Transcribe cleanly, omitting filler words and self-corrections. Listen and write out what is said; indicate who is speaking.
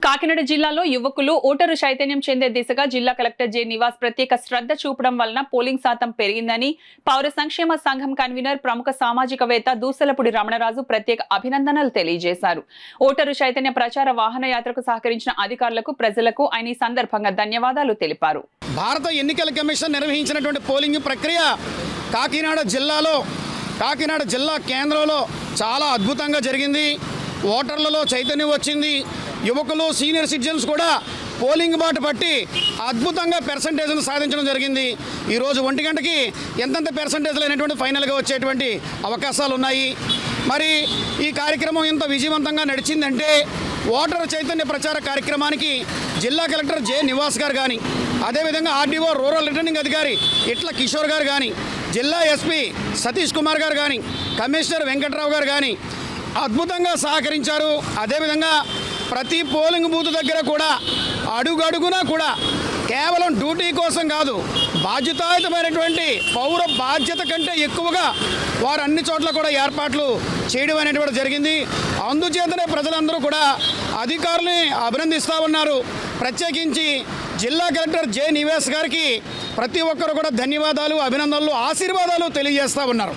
Speaker 1: కాకినాడ జిల్లాలో యువకులు ఓటరు చైతన్యం చెందే దిశగా జిల్లా కలెక్టర్ జె నివాస్ ప్రత్యేక శ్రద్ధ చూపడం వలన పోలింగ్ శాతం పెరిగిందని పౌర సంక్షేమ సంఘం కన్వీనర్ ప్రముఖ సామాజికవేత్త దూసలపూడి రమణరాజు ప్రత్యేక అభినందనలు తెలియజేశారు. ఓటరు చైతన్య ప్రచార వాహన యాత్రకు సహకరించిన అధికారులకు, ప్రజలకు ఆయన ఈ సందర్భంగా ధన్యవాదాలు తెలిపారు.
Speaker 2: భారత ఎన్నికల కమిషన్ నిర్వహించినటువంటి పోలింగ్ ప్రక్రియ కాకినాడ జిల్లా కేంద్రంలో చాలా అద్భుతంగా జరిగింది. ఓటర్లలో చైతన్యం వచ్చింది. యువకులు, సీనియర్ సిటిజన్స్ కూడా పోలింగ్ బాట పట్టి అద్భుతంగా పెర్సంటేజ్ను సాధించడం జరిగింది. ఈరోజు 1 గంటకి ఎంతెంత పెర్సంటేజ్లు అయినటువంటి ఫైనల్గా వచ్చేటువంటి అవకాశాలు ఉన్నాయి. మరి ఈ కార్యక్రమం ఇంత విజయవంతంగా నడిచిందంటే ఓటర్ చైతన్య ప్రచార కార్యక్రమానికి జిల్లా కలెక్టర్ జె నివాస్ గారు కానీ, అదేవిధంగా ఆర్డీఓ రూరల్ రిటర్నింగ్ అధికారి ఇట్ల కిషోర్ గారు కానీ, జిల్లా ఎస్పీ సతీష్ కుమార్ గారు కానీ, కమిషనర్ వెంకట్రావు గారు కానీ అద్భుతంగా సహకరించారు. అదేవిధంగా ప్రతి పోలింగ్ బూత్ దగ్గర కూడా అడుగడుగునా కూడా కేవలం డ్యూటీ కోసం కాదు, బాధ్యతాయుతమైనటువంటి పౌర బాధ్యత కంటే ఎక్కువగా వారు అన్ని చోట్ల కూడా ఏర్పాట్లు చేయడం అనేటువంటి జరిగింది. అందుచేతనే ప్రజలందరూ కూడా అధికారుల్ని అభినందిస్తూ ఉన్నారు. ప్రత్యేకించి జిల్లా కలెక్టర్ జె నివాస్ గారికి ప్రతి ఒక్కరు కూడా ధన్యవాదాలు, అభినందనలు, ఆశీర్వాదాలు తెలియజేస్తూ ఉన్నారు.